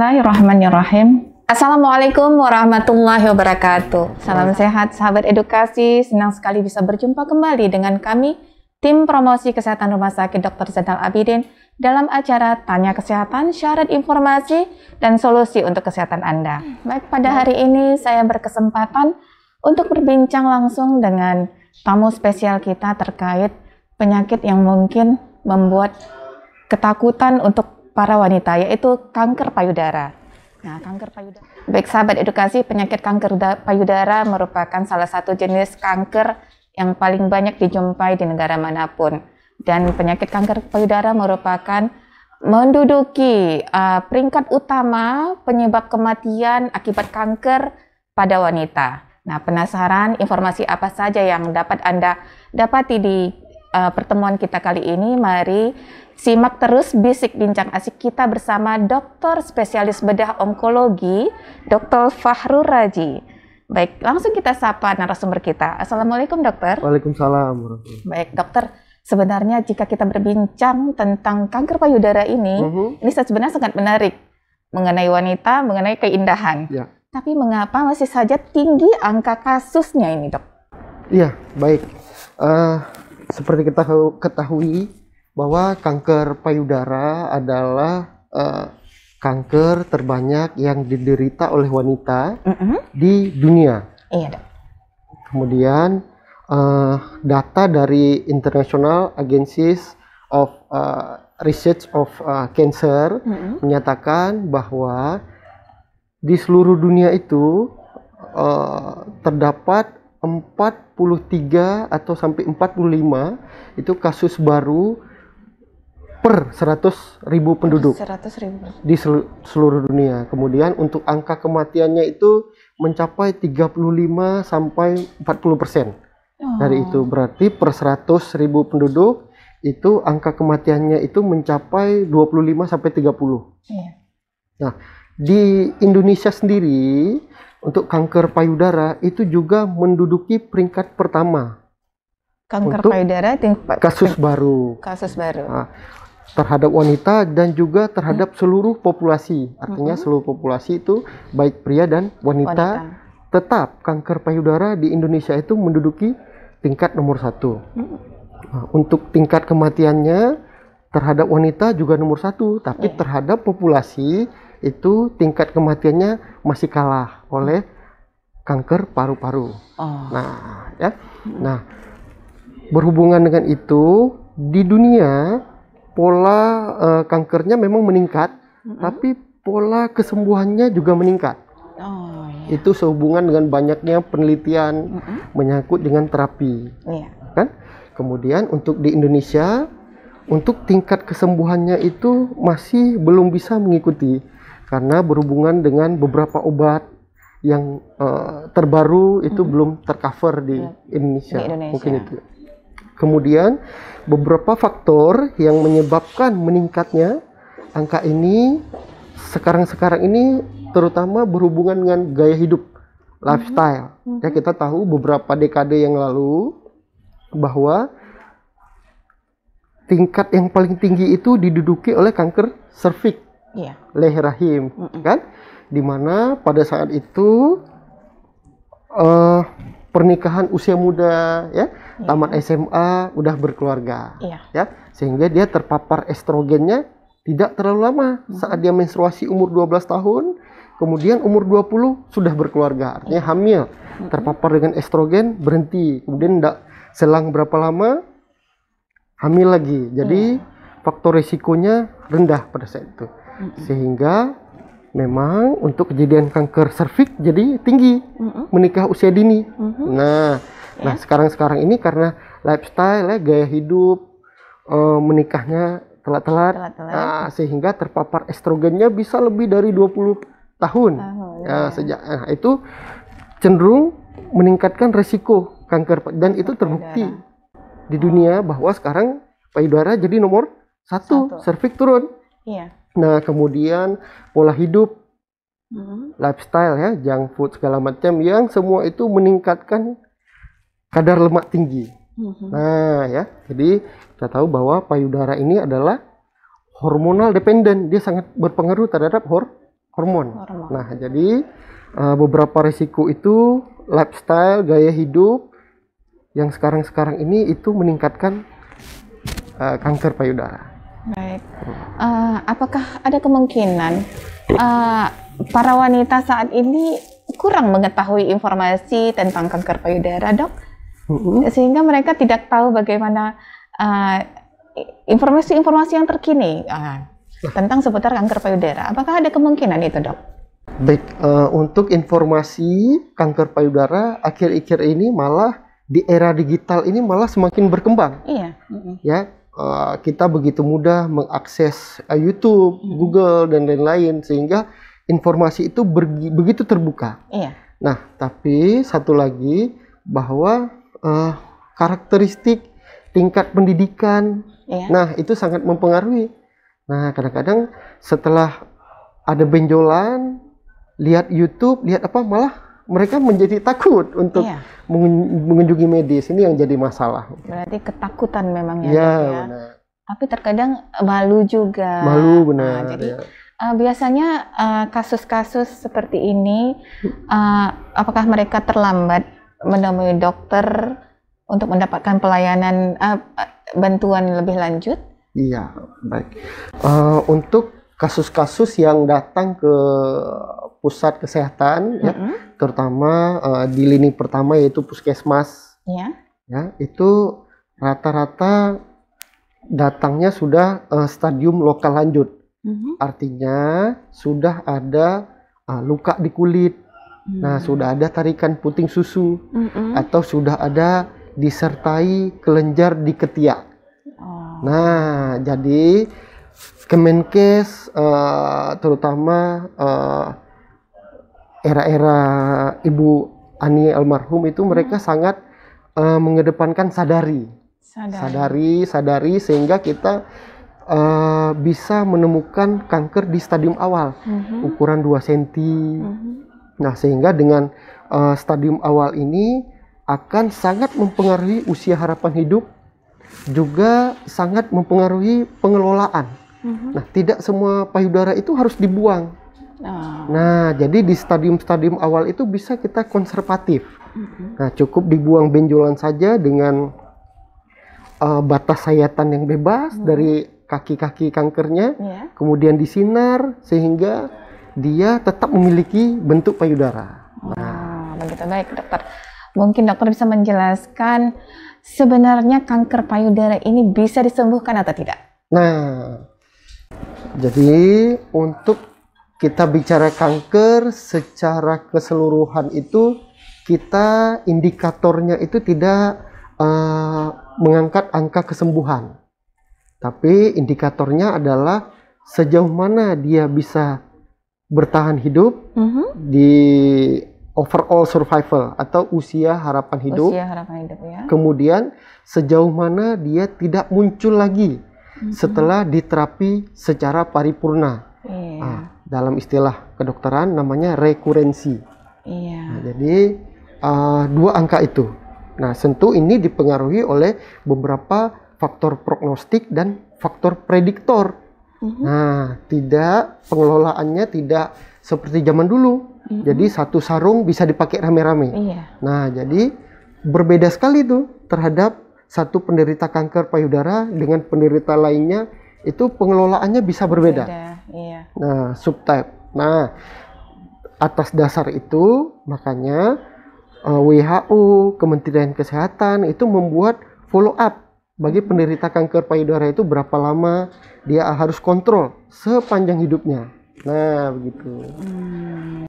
Bismillahirrahmanirrahim. Assalamualaikum warahmatullahi wabarakatuh. Salam sehat sahabat edukasi. Senang sekali bisa berjumpa kembali dengan kami, tim promosi kesehatan Rumah Sakit Dr. Zainal Abidin dalam acara Tanya Kesehatan, Syarat Informasi dan Solusi untuk Kesehatan Anda. Baik, pada hari ini saya berkesempatan untuk berbincang langsung dengan tamu spesial kita terkait penyakit yang mungkin membuat ketakutan untuk para wanita, yaitu kanker payudara. Nah, kanker payudara. Baik sahabat edukasi, penyakit kanker payudara merupakan salah satu jenis kanker yang paling banyak dijumpai di negara manapun. Dan penyakit kanker payudara merupakan menduduki peringkat utama penyebab kematian akibat kanker pada wanita. Nah, penasaran informasi apa saja yang dapat Anda dapati di pertemuan kita kali ini? Mari simak terus bisik bincang asik kita bersama dokter spesialis bedah onkologi, Dr. Fahrur Raji. Baik, langsung kita sapa narasumber kita. Assalamualaikum dokter. Waalaikumsalam. Baik dokter, sebenarnya jika kita berbincang tentang kanker payudara ini sebenarnya sangat menarik mengenai wanita, mengenai keindahan. Ya. Tapi mengapa masih saja tinggi angka kasusnya ini dok? Iya, baik. Seperti kita ketahui bahwa kanker payudara adalah kanker terbanyak yang diderita oleh wanita di dunia. Iya, dok. Kemudian data dari International Agencies of Research of Cancer menyatakan bahwa di seluruh dunia itu terdapat 43 atau sampai 45 itu kasus baru per 100.000 penduduk 100.000 di seluruh dunia. Kemudian untuk angka kematiannya itu mencapai 35 sampai 40% dari itu. Berarti per 100.000 penduduk itu angka kematiannya itu mencapai 25 sampai 30. Iya. Nah, di Indonesia sendiri untuk kanker payudara itu juga menduduki peringkat pertama. Kanker untuk payudara kasus baru. Kasus baru. Nah, terhadap wanita dan juga terhadap seluruh populasi. Artinya seluruh populasi itu baik pria dan wanita. Tetap kanker payudara di Indonesia itu menduduki tingkat nomor 1. Nah, untuk tingkat kematiannya terhadap wanita juga nomor 1, tapi terhadap populasi itu tingkat kematiannya masih kalah oleh kanker paru-paru. Nah, ya. Nah, berhubungan dengan itu di dunia pola kankernya memang meningkat, tapi pola kesembuhannya juga meningkat. Itu sehubungan dengan banyaknya penelitian menyangkut dengan terapi, kan? Kemudian untuk di Indonesia, untuk tingkat kesembuhannya itu masih belum bisa mengikuti karena berhubungan dengan beberapa obat yang terbaru itu belum tercover di Indonesia. Mungkin itu. Kemudian beberapa faktor yang menyebabkan meningkatnya angka ini sekarang ini terutama berhubungan dengan gaya hidup, lifestyle. Ya, kita tahu beberapa dekade yang lalu bahwa tingkat yang paling tinggi itu diduduki oleh kanker serviks, leher rahim, kan? Dimana pada saat itu pernikahan usia muda, ya, tamat SMA, udah berkeluarga, ya, sehingga dia terpapar estrogennya tidak terlalu lama. Saat dia menstruasi umur 12 tahun, kemudian umur 20 sudah berkeluarga, artinya hamil, terpapar dengan estrogen, berhenti, kemudian tidak selang berapa lama hamil lagi. Jadi faktor risikonya rendah pada saat itu, sehingga memang untuk kejadian kanker serviks jadi tinggi, menikah usia dini. Nah, sekarang ini karena lifestyle, ya, gaya hidup, menikahnya telat-telat, sehingga terpapar estrogennya bisa lebih dari 20 tahun. Itu cenderung meningkatkan risiko kanker, dan itu terbukti di dunia bahwa sekarang payudara jadi nomor 1, serviks turun. Nah, kemudian pola hidup, lifestyle, ya, junk food segala macam, yang semua itu meningkatkan kadar lemak tinggi. Nah, ya, jadi kita tahu bahwa payudara ini adalah hormonal dependent, dia sangat berpengaruh terhadap hormon. Hormon. Nah, jadi beberapa risiko itu lifestyle, gaya hidup yang sekarang ini itu meningkatkan kanker payudara. Baik. Apakah ada kemungkinan para wanita saat ini kurang mengetahui informasi tentang kanker payudara, Dok? Sehingga mereka tidak tahu bagaimana informasi-informasi yang terkini tentang seputar kanker payudara. Apakah ada kemungkinan itu, Dok? Baik, untuk informasi kanker payudara akhir-akhir ini malah di era digital ini malah semakin berkembang. Iya. Ya, kita begitu mudah mengakses YouTube, Google dan lain-lain sehingga informasi itu begitu terbuka. Iya. Nah, tapi satu lagi bahwa karakteristik tingkat pendidikan, nah itu sangat mempengaruhi. Nah, kadang-kadang setelah ada benjolan, lihat YouTube, lihat apa, malah mereka menjadi takut untuk mengunjungi medis. Ini yang jadi masalah. Berarti ketakutan memang ya. Iya, benar. Tapi terkadang malu juga. Malu, benar. Jadi biasanya kasus-kasus seperti ini, apakah mereka terlambat menemui dokter untuk mendapatkan pelayanan bantuan lebih lanjut? Iya, baik. Untuk kasus-kasus yang datang ke pusat kesehatan, ya, terutama di lini pertama yaitu puskesmas, ya, itu rata-rata datangnya sudah stadium lokal lanjut, artinya sudah ada luka di kulit, nah sudah ada tarikan puting susu, atau sudah ada disertai kelenjar di ketiak. Nah, jadi Kemenkes terutama era-era Ibu Ani almarhum itu mereka sangat mengedepankan sadari sehingga kita bisa menemukan kanker di stadium awal, ukuran 2 cm. Nah, sehingga dengan stadium awal ini akan sangat mempengaruhi usia harapan hidup, juga sangat mempengaruhi pengelolaan. Nah, tidak semua payudara itu harus dibuang. Nah, jadi di stadium-stadium awal itu bisa kita konservatif. Nah, cukup dibuang benjolan saja dengan batas sayatan yang bebas dari kaki-kaki kankernya, kemudian disinar sehingga dia tetap memiliki bentuk payudara. Begitu, baik dokter. Mungkin dokter bisa menjelaskan sebenarnya kanker payudara ini bisa disembuhkan atau tidak? Nah, jadi untuk kita bicara kanker secara keseluruhan itu, kita indikatornya itu tidak mengangkat angka kesembuhan, tapi indikatornya adalah sejauh mana dia bisa bertahan hidup di overall survival atau usia harapan hidup. Ya. Kemudian sejauh mana dia tidak muncul lagi setelah diterapi secara paripurna. Dalam istilah kedokteran namanya rekurensi. Nah, jadi 2 angka itu. Nah, tentu ini dipengaruhi oleh beberapa faktor prognostik dan faktor prediktor. Nah, pengelolaannya tidak seperti zaman dulu. Jadi satu sarung bisa dipakai rame-rame. Nah, jadi berbeda sekali tuh terhadap satu penderita kanker payudara dengan penderita lainnya, itu pengelolaannya bisa berbeda. Nah, subtype. Nah, atas dasar itu makanya WHO, Kementerian Kesehatan itu membuat follow up bagi penderita kanker payudara itu berapa lama dia harus kontrol sepanjang hidupnya. Nah, begitu.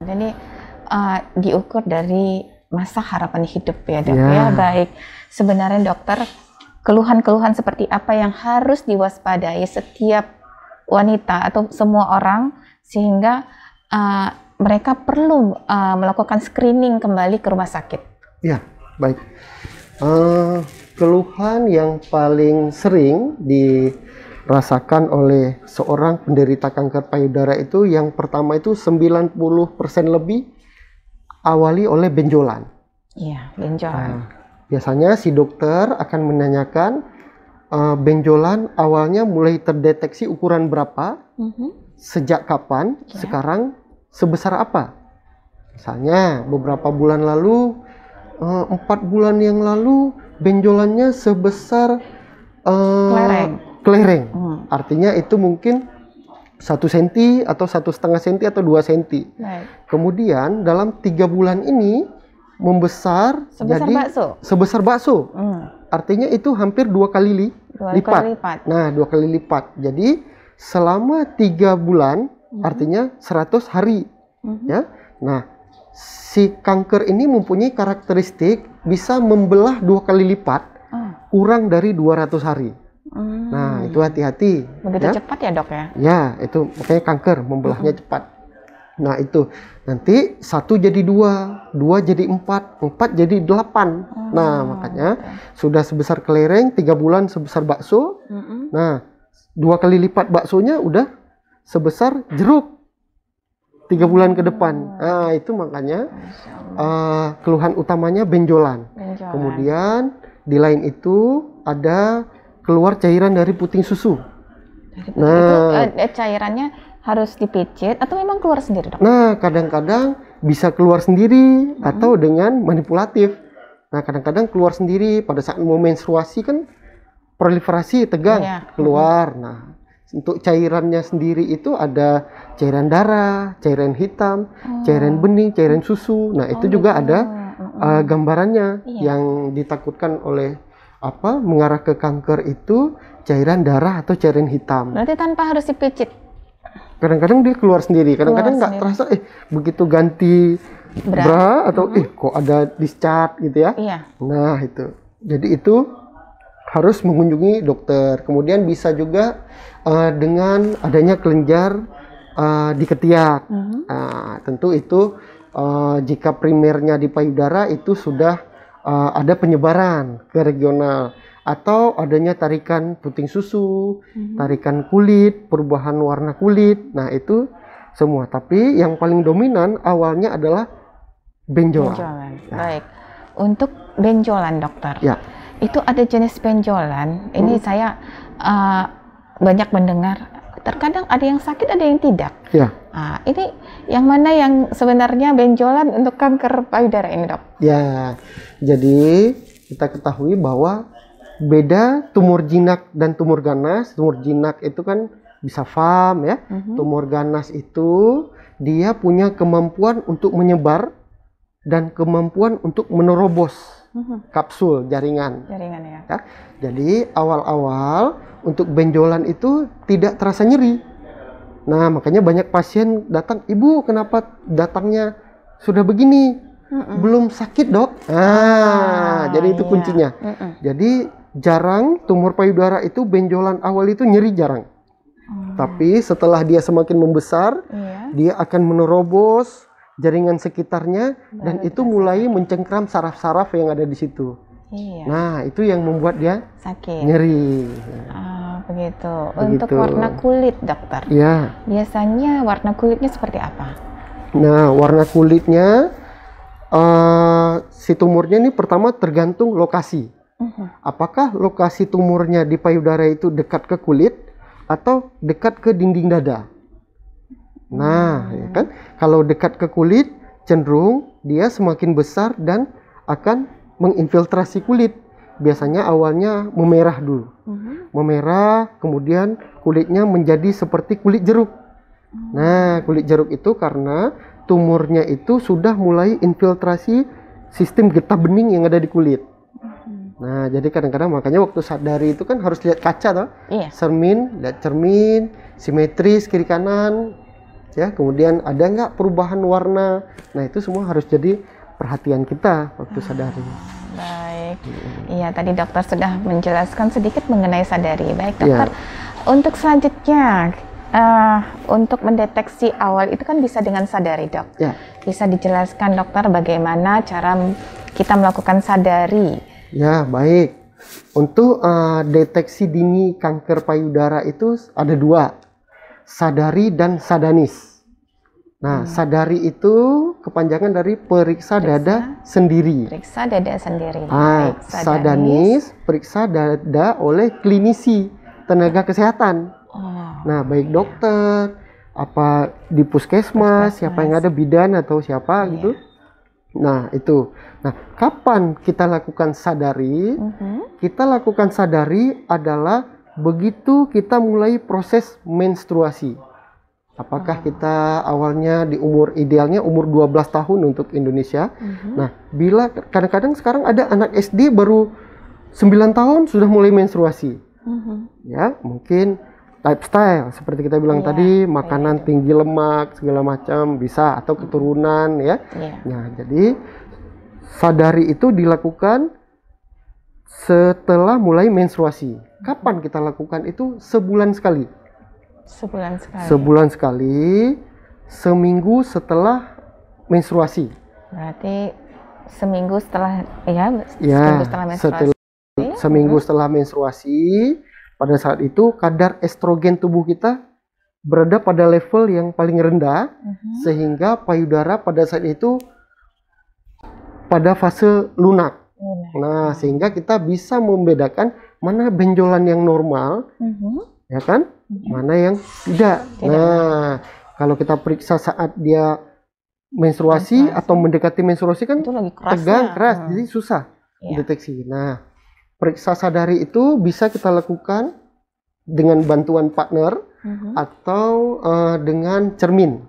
Jadi diukur dari masa harapan hidup ya, Dok. Ya, baik. Sebenarnya dokter, keluhan-keluhan seperti apa yang harus diwaspadai setiap wanita atau semua orang sehingga mereka perlu melakukan screening kembali ke rumah sakit? Ya, baik. Keluhan yang paling sering dirasakan oleh seorang penderita kanker payudara itu yang pertama itu 90% lebih awali oleh benjolan. Iya, benjolan. Biasanya si dokter akan menanyakan benjolan awalnya mulai terdeteksi ukuran berapa, sejak kapan, sekarang sebesar apa? Misalnya beberapa bulan lalu, 4 bulan yang lalu benjolannya sebesar kelereng. Artinya itu mungkin 1 cm atau 1,5 cm atau 2 cm. Kemudian dalam 3 bulan ini membesar sebesar bakso. Artinya itu hampir 2 kali lipat. Nah, 2 kali lipat. Jadi selama 3 bulan artinya 100 hari. Ya. Nah, si kanker ini mempunyai karakteristik bisa membelah 2 kali lipat kurang dari 200 hari. Nah, itu hati-hati. Begitu cepat ya, Dok ya? Ya, itu makanya kanker membelahnya cepat. Nah, itu nanti 1 jadi 2, 2 jadi 4, 4 jadi 8. Nah, makanya sudah sebesar kelereng, 3 bulan sebesar bakso. Nah, 2 kali lipat baksonya udah sebesar jeruk 3 bulan ke depan. Nah, itu makanya keluhan utamanya benjolan. Kemudian di lain itu ada keluar cairan dari puting susu. Nah, itu cairannya harus dipijit atau memang keluar sendiri, Dok? Nah, kadang-kadang bisa keluar sendiri atau dengan manipulatif. Nah, kadang-kadang keluar sendiri pada saat mau menstruasi kan proliferasi tegang keluar. Nah, untuk cairannya sendiri itu ada cairan darah, cairan hitam, cairan bening, cairan susu. Nah, itu juga ada gambarannya yang ditakutkan oleh mengarah ke kanker itu cairan darah atau cairan hitam. Berarti tanpa harus dipijit. Kadang-kadang dia keluar sendiri, kadang-kadang nggak terasa, begitu ganti bra atau kok ada discharge gitu ya. Nah, itu. Jadi itu harus mengunjungi dokter. Kemudian bisa juga dengan adanya kelenjar di ketiak. Tentu itu jika primernya di payudara itu sudah ada penyebaran ke regional. Atau adanya tarikan puting susu, tarikan kulit, perubahan warna kulit. Nah, itu semua. Tapi yang paling dominan awalnya adalah benjolan. Baik. Untuk benjolan, dokter. Itu ada jenis benjolan. Ini saya banyak mendengar. Terkadang ada yang sakit, ada yang tidak. Ini yang mana yang sebenarnya benjolan untuk kanker payudara ini, Dok? Ya, jadi kita ketahui bahwa beda tumor jinak dan tumor ganas. Tumor jinak itu kan bisa FAM ya. Tumor ganas itu dia punya kemampuan untuk menyebar dan kemampuan untuk menerobos kapsul jaringan. Ya. Jadi awal-awal untuk benjolan itu tidak terasa nyeri. Nah, makanya banyak pasien datang, "Ibu, kenapa datangnya sudah begini? Belum sakit, Dok?" Jadi itu kuncinya. Jadi jarang tumor payudara itu benjolan awal itu nyeri jarang. Tapi setelah dia semakin membesar, dia akan menerobos jaringan sekitarnya dan itu mulai mencengkram saraf-saraf yang ada di situ. Nah, itu yang membuat dia sakit, nyeri. Begitu. Untuk warna kulit, dokter. Biasanya warna kulitnya seperti apa? Nah, warna kulitnya si tumornya ini pertama tergantung lokasi. Apakah lokasi tumornya di payudara itu dekat ke kulit atau dekat ke dinding dada? Nah, ya kan? Kalau dekat ke kulit, cenderung dia semakin besar dan akan menginfiltrasi kulit. Biasanya awalnya memerah dulu. Memerah, kemudian kulitnya menjadi seperti kulit jeruk. Nah, kulit jeruk itu karena tumornya itu sudah mulai infiltrasi sistem getah bening yang ada di kulit. Nah, jadi kadang-kadang makanya waktu sadari itu kan harus lihat kaca toh. Cermin, lihat cermin, simetris kiri kanan. Ya, kemudian ada nggak perubahan warna. Nah, itu semua harus jadi perhatian kita waktu sadari. Baik. Iya, tadi dokter sudah menjelaskan sedikit mengenai sadari. Baik, dokter. Untuk selanjutnya untuk mendeteksi awal itu kan bisa dengan sadari, Dok. Bisa dijelaskan, dokter, bagaimana cara kita melakukan sadari? Ya, baik. Untuk deteksi dini kanker payudara itu ada 2, sadari dan sadanis. Nah, sadari itu kepanjangan dari periksa dada sendiri. Periksa dada sendiri. Baik, sadanis periksa dada oleh klinisi tenaga kesehatan. Nah, baik dokter apa di puskesmas, siapa yang ada bidan atau siapa gitu. Nah, itu. Nah, kapan kita lakukan sadari? Kita lakukan sadari adalah begitu kita mulai proses menstruasi. Apakah kita awalnya di idealnya umur 12 tahun untuk Indonesia. Nah, bila kadang-kadang sekarang ada anak SD baru 9 tahun sudah mulai menstruasi. Ya, mungkin lifestyle seperti kita bilang tadi, makanan tinggi lemak segala macam bisa, atau keturunan ya. Nah, jadi sadari itu dilakukan setelah mulai menstruasi. Kapan kita lakukan itu? Sebulan sekali. Sebulan sekali, seminggu setelah menstruasi. Berarti seminggu setelah seminggu setelah menstruasi. Pada saat itu kadar estrogen tubuh kita berada pada level yang paling rendah, sehingga payudara pada saat itu pada fase lunak. Nah, sehingga kita bisa membedakan mana benjolan yang normal, ya kan, mana yang tidak. Nah, kalau kita periksa saat dia menstruasi atau mendekati menstruasi kan itu lagi tegang, keras, jadi susah deteksi. Nah, periksa sadari itu bisa kita lakukan dengan bantuan partner atau dengan cermin.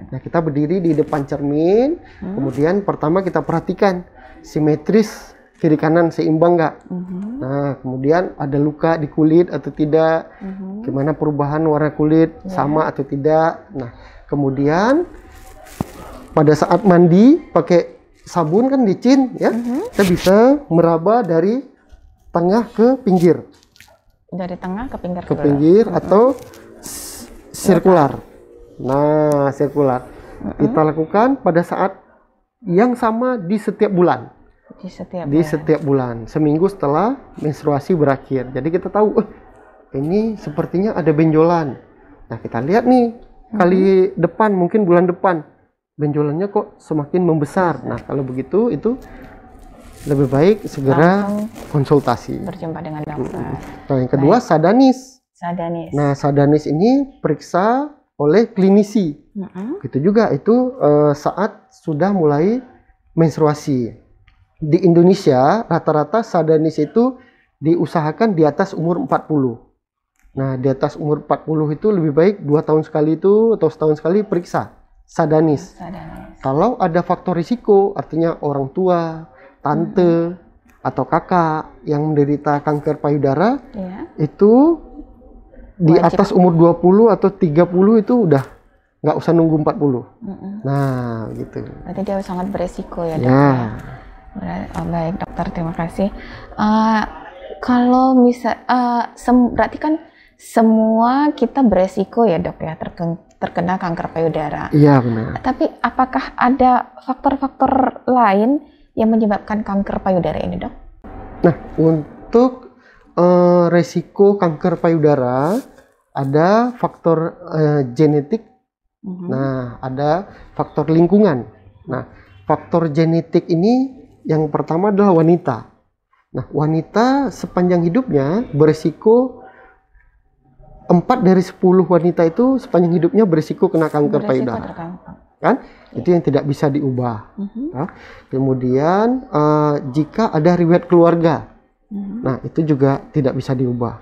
Nah, kita berdiri di depan cermin, kemudian pertama kita perhatikan simetris kiri kanan seimbang nggak. Nah, kemudian ada luka di kulit atau tidak, gimana perubahan warna kulit, sama atau tidak. Nah, kemudian pada saat mandi pakai sabun kan licin ya, kita bisa meraba dari tengah ke pinggir. Dari tengah ke pinggir. Ke pinggir atau sirkular. Nah, sirkular. Kita lakukan pada saat yang sama di setiap bulan. Di setiap bulan. Seminggu setelah menstruasi berakhir. Jadi kita tahu, ini sepertinya ada benjolan. Nah, kita lihat nih, kali depan, mungkin bulan depan, benjolannya kok semakin membesar. Nah, kalau begitu, itu lebih baik segera konsultasi. Berjumpa dengan dokter. Nah, yang kedua sadanis. Nah, sadanis ini periksa oleh klinisi. Gitu juga itu saat sudah mulai menstruasi. Di Indonesia rata-rata sadanis itu diusahakan di atas umur 40. Nah, di atas umur 40 itu lebih baik 2 tahun sekali itu atau setahun sekali periksa sadanis. Kalau ada faktor risiko, artinya orang tua, tante atau kakak yang menderita kanker payudara, itu di atas umur 20 atau 30 itu udah nggak usah nunggu 40. Nah, gitu. Berarti dia sangat beresiko ya, dok? Baik dokter, terima kasih. Kalau berarti kan semua kita beresiko ya, dok ya, terkena kanker payudara. Iya, benar. Tapi apakah ada faktor-faktor lain yang menyebabkan kanker payudara ini, dok? Nah, untuk resiko kanker payudara ada faktor genetik, nah ada faktor lingkungan. Nah, faktor genetik ini yang pertama adalah wanita. Nah, wanita sepanjang hidupnya beresiko 4 dari 10 wanita itu sepanjang hidupnya beresiko kena kanker payudara. Kan? Itu yang tidak bisa diubah. Nah, kemudian jika ada riwayat keluarga, nah itu juga tidak bisa diubah.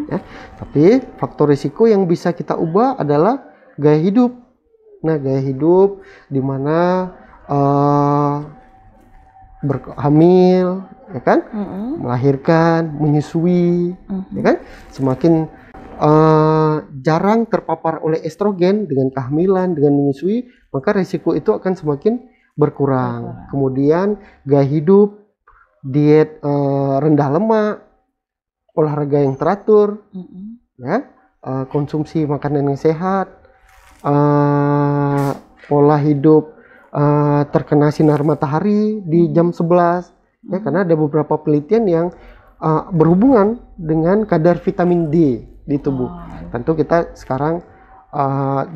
Ya. Tapi faktor risiko yang bisa kita ubah adalah gaya hidup. Nah, gaya hidup di mana hamil, ya kan, melahirkan, menyusui, ya kan, semakin jarang terpapar oleh estrogen dengan kehamilan, dengan menyusui, maka risiko itu akan semakin berkurang. Kemudian gaya hidup, diet rendah lemak, olahraga yang teratur, ya, konsumsi makanan yang sehat, pola hidup terkena sinar matahari di jam 11, ya, karena ada beberapa penelitian yang berhubungan dengan kadar vitamin D di tubuh. Tentu kita sekarang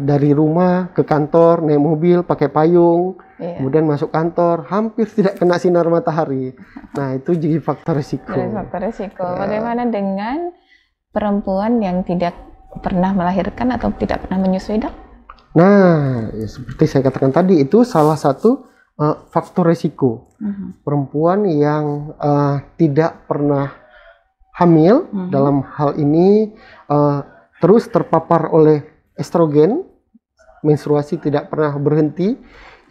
dari rumah ke kantor naik mobil pakai payung, kemudian masuk kantor hampir tidak kena sinar matahari. Nah, itu jadi faktor risiko. Bagaimana dengan perempuan yang tidak pernah melahirkan atau tidak pernah menyusui, dok? Nah, ya seperti saya katakan tadi, itu salah satu faktor resiko. Perempuan yang tidak pernah hamil dalam hal ini terus terpapar oleh estrogen, menstruasi tidak pernah berhenti,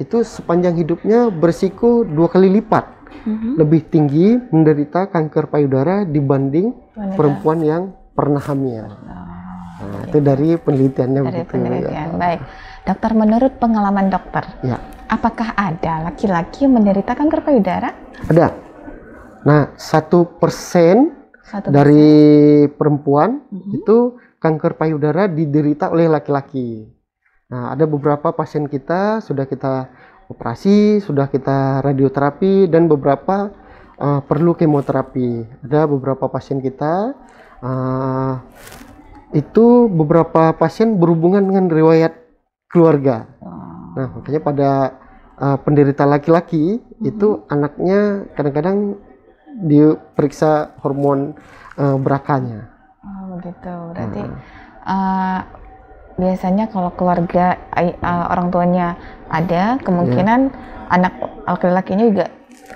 itu sepanjang hidupnya berisiko 2 kali lipat lebih tinggi menderita kanker payudara dibanding perempuan yang pernah hamil. Nah, itu dari penelitiannya Dari begitu. penelitian. Ya. Baik, dokter, menurut pengalaman dokter, Ya, apakah ada laki-laki yang menderita kanker payudara? ada. Nah, 1% 1%. dari perempuan itu kanker payudara diderita oleh laki-laki. Nah, ada beberapa pasien kita sudah kita operasi, sudah kita radioterapi, dan beberapa perlu kemoterapi. Ada beberapa pasien kita itu beberapa pasien berhubungan dengan riwayat keluarga. Nah, makanya pada penderita laki-laki itu anaknya kadang-kadang diperiksa hormon berakanya. Oh, begitu. Berarti biasanya kalau keluarga orang tuanya ada, kemungkinan anak laki-lakinya juga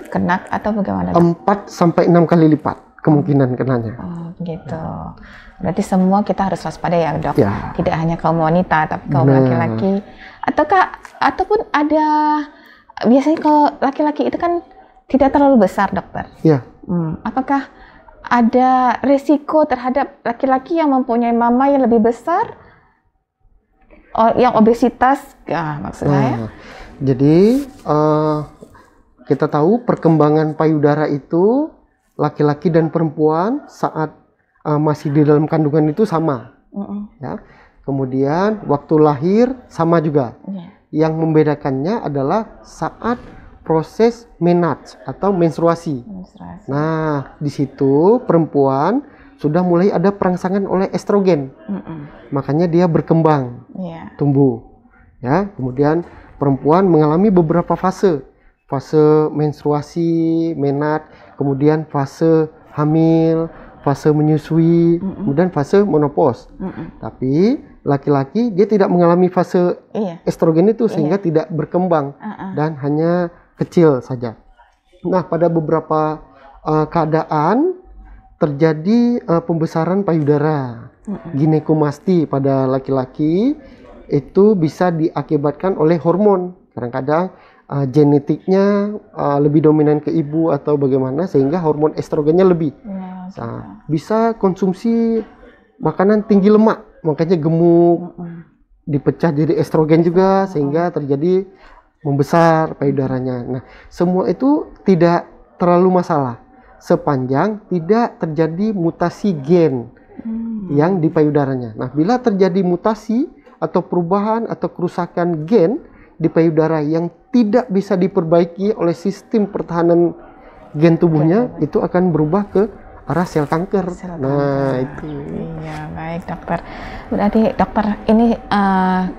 kena atau bagaimana? 4-6 kali lipat kemungkinan kenanya. Oh, begitu. Berarti semua kita harus waspada ya, Dok. Ya. Tidak hanya kaum wanita, tapi kaum laki-laki. Ataupun ada, biasanya kalau laki-laki itu kan tidak terlalu besar, dokter. Ya. Apakah ada resiko terhadap laki-laki yang mempunyai mama yang lebih besar? Yang obesitas, maksudnya ya? Jadi kita tahu perkembangan payudara itu laki-laki dan perempuan saat masih di dalam kandungan itu sama, ya. Kemudian waktu lahir sama juga. Yang membedakannya adalah saat proses menarche atau menstruasi. Nah, di situ perempuan sudah mulai ada perangsangan oleh estrogen, makanya dia berkembang, tumbuh, ya. Kemudian perempuan mengalami beberapa fase menstruasi, menarche, kemudian fase hamil, fase menyusui, kemudian fase menopause. Tapi laki-laki dia tidak mengalami fase estrogen itu, sehingga tidak berkembang dan hanya kecil saja. Nah, pada beberapa keadaan terjadi pembesaran payudara, ginekomasti pada laki-laki, itu bisa diakibatkan oleh hormon. Kadang-kadang genetiknya lebih dominan ke ibu atau bagaimana, sehingga hormon estrogennya lebih. Nah, bisa konsumsi makanan tinggi lemak, makanya gemuk, dipecah jadi estrogen juga, sehingga terjadi membesar payudaranya. Nah, semua itu tidak terlalu masalah sepanjang tidak terjadi mutasi gen yang di payudaranya. Nah, bila terjadi mutasi atau perubahan atau kerusakan gen di payudara yang tidak bisa diperbaiki oleh sistem pertahanan gen tubuhnya, itu akan berubah ke arah sel kanker. Itu. Iya, baik, dokter. Berarti dokter, ini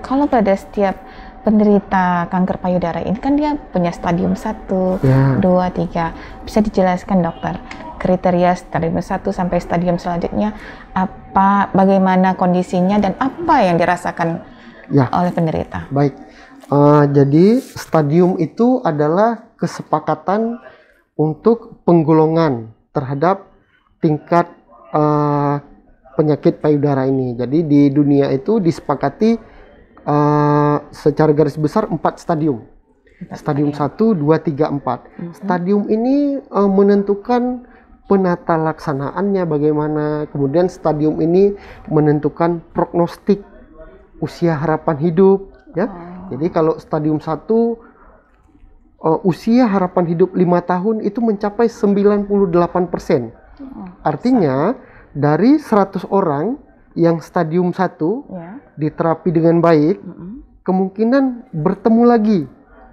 kalau pada setiap penderita kanker payudara ini kan dia punya stadium 1, 2, 3. Bisa dijelaskan, dokter, kriteria stadium 1 sampai stadium selanjutnya bagaimana kondisinya dan apa yang dirasakan oleh penderita? Baik. Jadi stadium itu adalah kesepakatan untuk penggolongan terhadap tingkat penyakit payudara ini. Jadi di dunia itu disepakati secara garis besar 4 stadium. Stadium 1, 2, 3, 4. Stadium ini menentukan penata laksanaannya bagaimana. Kemudian stadium ini menentukan prognostik usia harapan hidup, ya. Jadi kalau stadium 1 usia harapan hidup 5 tahun itu mencapai 98%. Artinya dari 100 orang yang stadium 1 diterapi dengan baik, kemungkinan bertemu lagi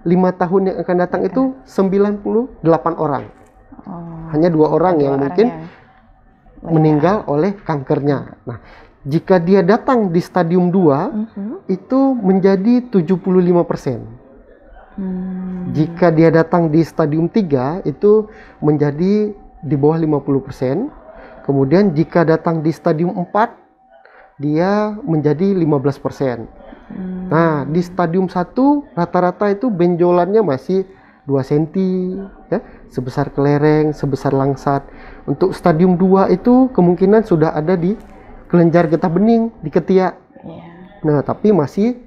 5 tahun yang akan datang itu 98 orang. Hanya 2 orang yang mungkin meninggal oleh kankernya. Nah, jika dia datang di stadium 2, itu menjadi 75%. Jika dia datang di stadium 3, itu menjadi di bawah 50%. Kemudian jika datang di stadium 4, dia menjadi 15%. Nah, di stadium 1 rata-rata itu benjolannya masih 2 cm ya, sebesar kelereng, sebesar langsat. Untuk stadium 2 itu kemungkinan sudah ada di kelenjar getah bening, di ketiak. Nah, tapi masih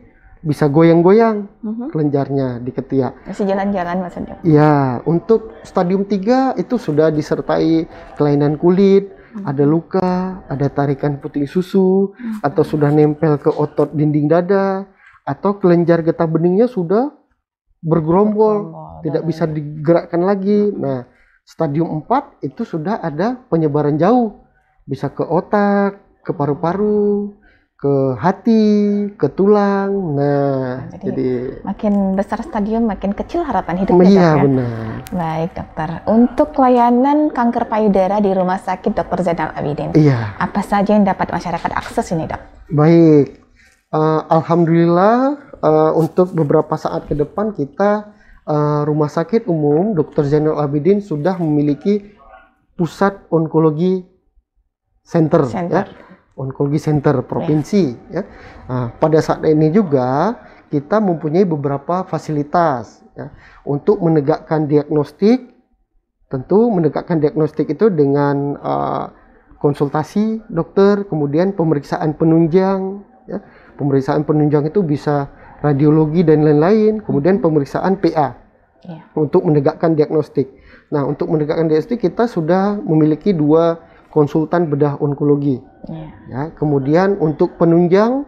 bisa goyang-goyang kelenjarnya di ketiak. Masih jalan-jalan maksudnya. Ya, untuk stadium 3 itu sudah disertai kelainan kulit, ada luka, ada tarikan puting susu, atau sudah nempel ke otot dinding dada, atau kelenjar getah beningnya sudah bergerombol, tidak bisa digerakkan lagi. Nah, stadium 4 itu sudah ada penyebaran jauh, bisa ke otak, ke paru-paru, ke hati, ke tulang. Nah, jadi makin besar stadium makin kecil harapan hidupnya. Iya, ya? benar. Baik dokter, untuk layanan kanker payudara di Rumah Sakit Dr. Zainal Abidin, apa saja yang dapat masyarakat akses ini, dok? Baik, alhamdulillah untuk beberapa saat ke depan kita Rumah Sakit Umum Dr. Zainal Abidin sudah memiliki pusat onkologi center. Ya. Onkologi Center Provinsi. Ya. Nah, pada saat ini juga kita mempunyai beberapa fasilitas ya, untuk menegakkan diagnostik. Tentu menegakkan diagnostik itu dengan konsultasi dokter, kemudian pemeriksaan penunjang. Ya. Pemeriksaan penunjang itu bisa radiologi dan lain-lain, kemudian pemeriksaan PA untuk menegakkan diagnostik. Nah, untuk menegakkan diagnostik kita sudah memiliki 2 konsultan bedah onkologi. Ya, kemudian untuk penunjang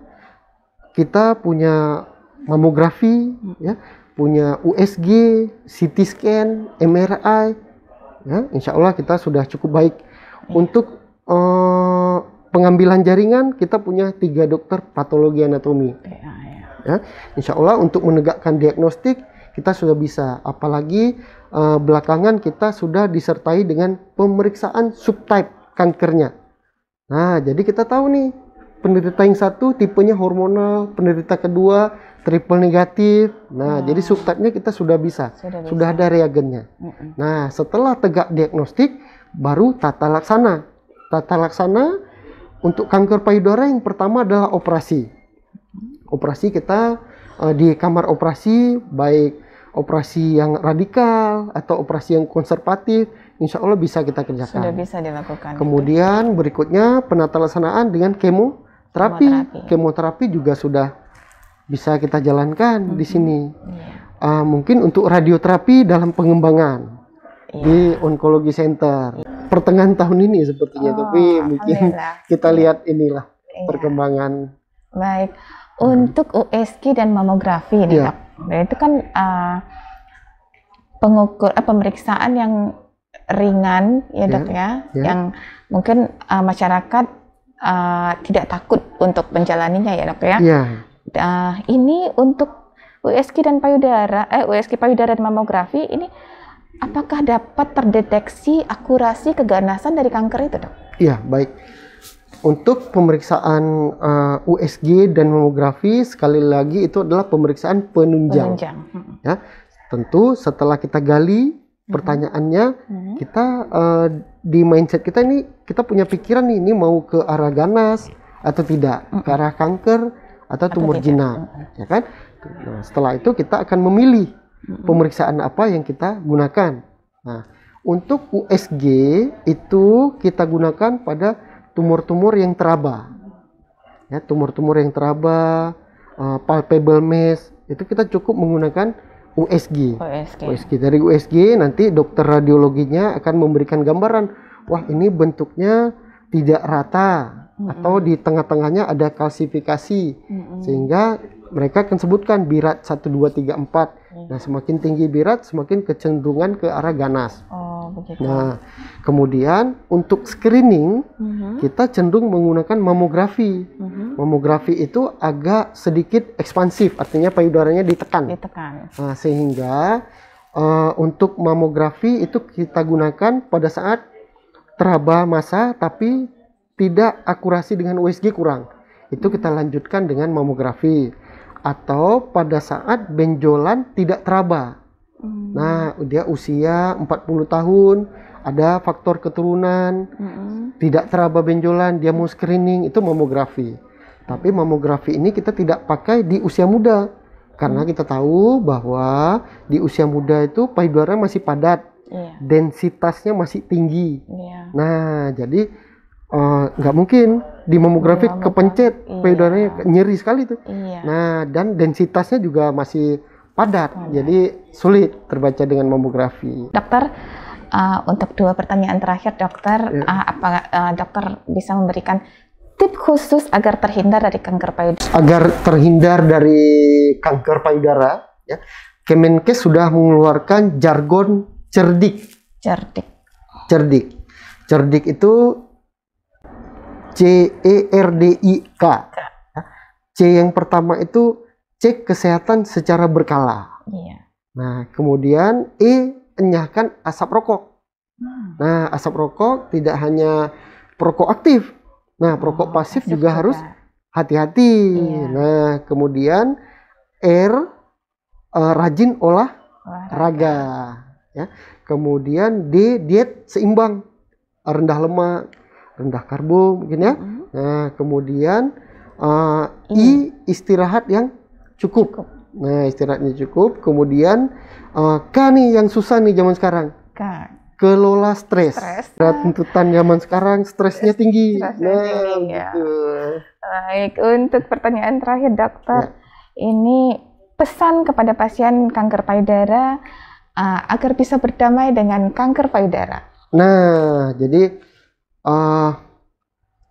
kita punya mamografi, ya, punya USG, CT scan, MRI. Ya, insya Allah kita sudah cukup baik. Untuk pengambilan jaringan kita punya 3 dokter patologi anatomi. Ya, insya Allah untuk menegakkan diagnostik kita sudah bisa. Apalagi belakangan kita sudah disertai dengan pemeriksaan subtype kankernya. Nah, jadi kita tahu nih, penderita yang satu tipenya hormonal, penderita kedua triple negatif. Nah, jadi subtype-nya kita sudah bisa. Sudah ada reagennya. Nah, setelah tegak diagnostik, baru tata laksana. Tata laksana untuk kanker payudara yang pertama adalah operasi. Operasi kita di kamar operasi, baik operasi yang radikal atau operasi yang konservatif, insya Allah bisa kita kerjakan. Sudah bisa dilakukan. Kemudian berikutnya penata laksanaan dengan kemoterapi. Kemoterapi juga sudah bisa kita jalankan di sini. Mungkin untuk radioterapi dalam pengembangan di onkologi center. Pertengahan tahun ini sepertinya, tapi mungkin kita lihat inilah perkembangan. Baik, untuk USG dan mamografi nih, dok. Nah, itu kan pemeriksaan yang ringan ya, dok ya, yang mungkin masyarakat tidak takut untuk menjalaninya ya, dok ya. Ini untuk USG dan payudara, USG payudara dan mamografi ini apakah dapat terdeteksi akurasi keganasan dari kanker itu, dok? Iya, baik. Untuk pemeriksaan USG dan mamografi sekali lagi itu adalah pemeriksaan penunjang. Ya, tentu setelah kita gali pertanyaannya, kita di mindset kita ini kita punya pikiran nih, ini mau ke arah ganas atau tidak, ke arah kanker atau tumor jinak, ya kan? Nah, setelah itu kita akan memilih pemeriksaan apa yang kita gunakan. Nah, untuk USG itu kita gunakan pada tumor-tumor yang teraba, ya, tumor-tumor yang teraba, palpable mass, itu kita cukup menggunakan USG. Dari USG nanti dokter radiologinya akan memberikan gambaran, wah ini bentuknya tidak rata, atau di tengah-tengahnya ada kalsifikasi, sehingga mereka akan sebutkan birat 1, 2, 3, 4. Nah, semakin tinggi birat, semakin kecenderungan ke arah ganas. Nah, kemudian untuk screening, kita cenderung menggunakan mamografi. Mamografi itu agak sedikit ekspansif, artinya payudaranya ditekan. Nah, sehingga untuk mamografi itu kita gunakan pada saat teraba massa, tapi tidak akurasi dengan USG kurang. Itu kita lanjutkan dengan mamografi. Atau pada saat benjolan tidak teraba. Nah, dia usia 40 tahun, ada faktor keturunan, tidak teraba benjolan, dia mau screening, itu mamografi. Tapi mamografi ini kita tidak pakai di usia muda. Karena kita tahu bahwa di usia muda itu payudara masih padat, densitasnya masih tinggi. Nah, jadi nggak mungkin di mamografi kepencet, payudaranya nyeri sekali tuh. Nah, dan densitasnya juga masih padat, jadi sulit terbaca dengan mamografi. Dokter, untuk 2 pertanyaan terakhir, dokter, dokter bisa memberikan tips khusus agar terhindar dari kanker payudara? Agar terhindar dari kanker payudara, ya, Kemenkes sudah mengeluarkan jargon cerdik. Cerdik itu CERDIK. C yang pertama itu cek kesehatan secara berkala. Nah, kemudian enyahkan asap rokok. Nah, asap rokok tidak hanya perokok aktif. Nah, perokok pasif juga harus hati-hati. Nah, kemudian rajin olahraga. Ya. Kemudian D, diet seimbang, rendah lemak, rendah karbo mungkin ya. Nah, kemudian I, istirahat yang cukup. Nah, istirahatnya cukup. Kemudian K nih yang susah nih zaman sekarang. Kelola stres. Tuntutan zaman sekarang stresnya tinggi. Gitu. Baik, untuk pertanyaan terakhir dokter, ini pesan kepada pasien kanker payudara agar bisa berdamai dengan kanker payudara. Nah, jadi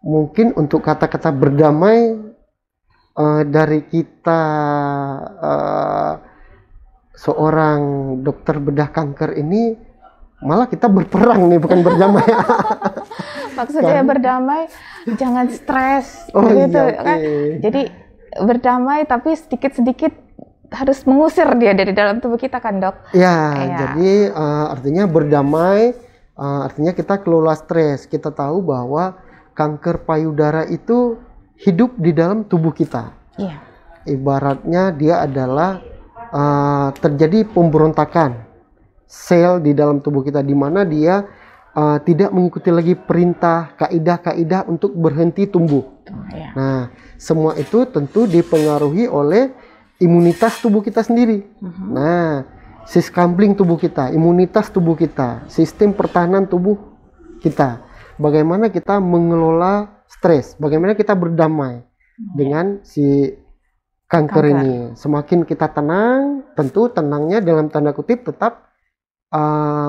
mungkin untuk kata-kata berdamai dari kita seorang dokter bedah kanker ini, malah kita berperang nih, bukan berdamai. Maksudnya berdamai, jangan stres, gitu kan? Jadi berdamai, tapi sedikit-sedikit harus mengusir dia dari dalam tubuh kita, kan dok? Jadi artinya berdamai, artinya kita kelola stres. Kita tahu bahwa kanker payudara itu hidup di dalam tubuh kita. Ibaratnya dia adalah terjadi pemberontakan sel di dalam tubuh kita, di mana dia tidak mengikuti lagi perintah, kaidah-kaidah untuk berhenti tumbuh. Nah, semua itu tentu dipengaruhi oleh imunitas tubuh kita sendiri. Nah, siskambling tubuh kita, imunitas tubuh kita, sistem pertahanan tubuh kita. Bagaimana kita mengelola stres, bagaimana kita berdamai dengan si kanker ini. Semakin kita tenang, tentu tenangnya dalam tanda kutip tetap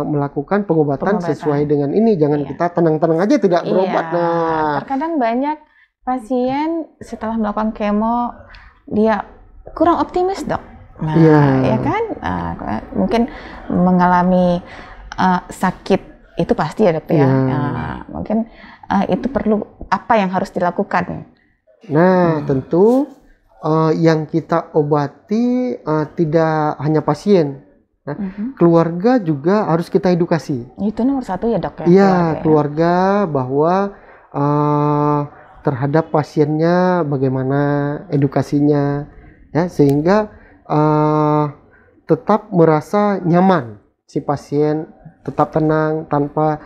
melakukan pengobatan sesuai dengan ini. Jangan kita tenang-tenang aja tidak berobat. Nah, terkadang banyak pasien setelah melakukan kemo dia kurang optimis, dok. Nah, ya kan, mungkin mengalami sakit itu pasti ya, dok ya. Mungkin itu perlu apa yang harus dilakukan? Nah, tentu yang kita obati tidak hanya pasien. Nah, keluarga juga harus kita edukasi. Itu nomor 1 ya, dok ya. Iya, keluarga bahwa terhadap pasiennya bagaimana edukasinya, ya, sehingga tetap merasa nyaman, si pasien tetap tenang tanpa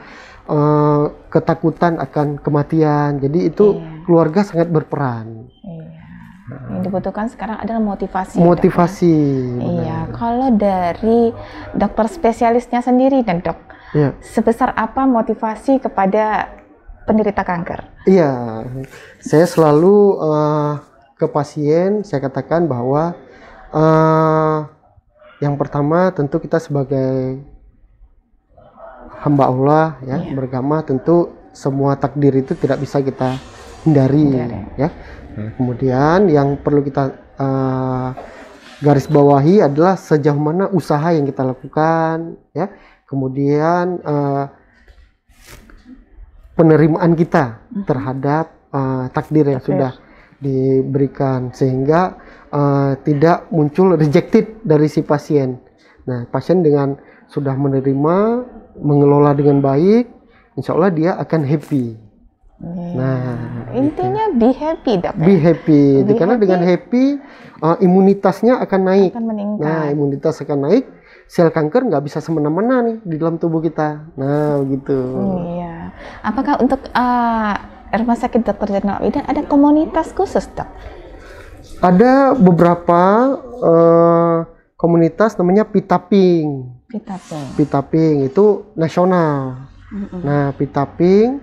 ketakutan akan kematian. Jadi itu keluarga sangat berperan. Yang dibutuhkan sekarang adalah motivasi. Iya, kalau dari dokter spesialisnya sendiri dan dok, sebesar apa motivasi kepada penderita kanker? Iya, saya selalu ke pasien saya katakan bahwa yang pertama tentu kita sebagai hamba Allah ya, beragama, tentu semua takdir itu tidak bisa kita hindari. Ya. Nah, kemudian yang perlu kita garis bawahi adalah sejauh mana usaha yang kita lakukan, ya. Kemudian penerimaan kita terhadap takdir yang sudah diberikan, sehingga tidak muncul rejected dari si pasien. Nah, pasien dengan sudah menerima, mengelola dengan baik, insya Allah dia akan happy. Nah, intinya be happy, dok. Be happy, karena dengan happy imunitasnya akan naik. Nah, imunitas akan naik, sel kanker nggak bisa semena-mena nih di dalam tubuh kita. Nah, begitu. Iya. Apakah untuk Rumah Sakit Dr. Zainal Abidin ada komunitas khusus, Dok? Ada beberapa komunitas namanya Pitaping. Pitaping. Pitaping itu nasional. Nah, Pitaping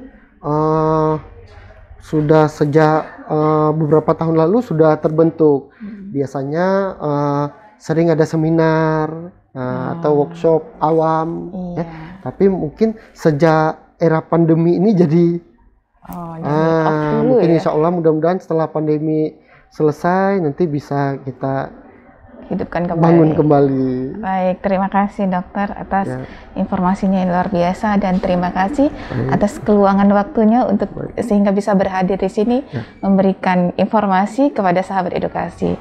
sudah sejak beberapa tahun lalu sudah terbentuk. Biasanya sering ada seminar atau workshop awam. Iya. Tapi mungkin sejak era pandemi ini jadi mungkin insya Allah mudah-mudahan setelah pandemi selesai nanti bisa kita hidupkan kembali. Bangun kembali. Baik, terima kasih dokter atas informasinya yang luar biasa dan terima kasih atas keluangan waktunya untuk sehingga bisa berhadir di sini memberikan informasi kepada sahabat edukasi.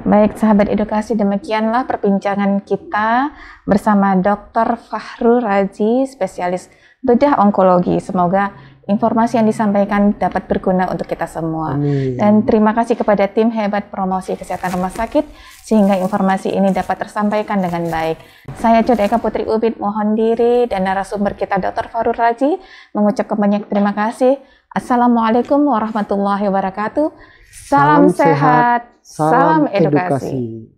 Baik, sahabat edukasi, demikianlah perbincangan kita bersama Dr. Fahrul Razi, spesialis bedah onkologi. Semoga informasi yang disampaikan dapat berguna untuk kita semua. Amin. Dan terima kasih kepada tim hebat promosi kesehatan rumah sakit sehingga informasi ini dapat tersampaikan dengan baik. Saya Eka Putri Ubid mohon diri dan narasumber kita Dr. Fahrul Razi mengucapkan banyak terima kasih. Assalamualaikum warahmatullahi wabarakatuh. Salam sehat, salam edukasi.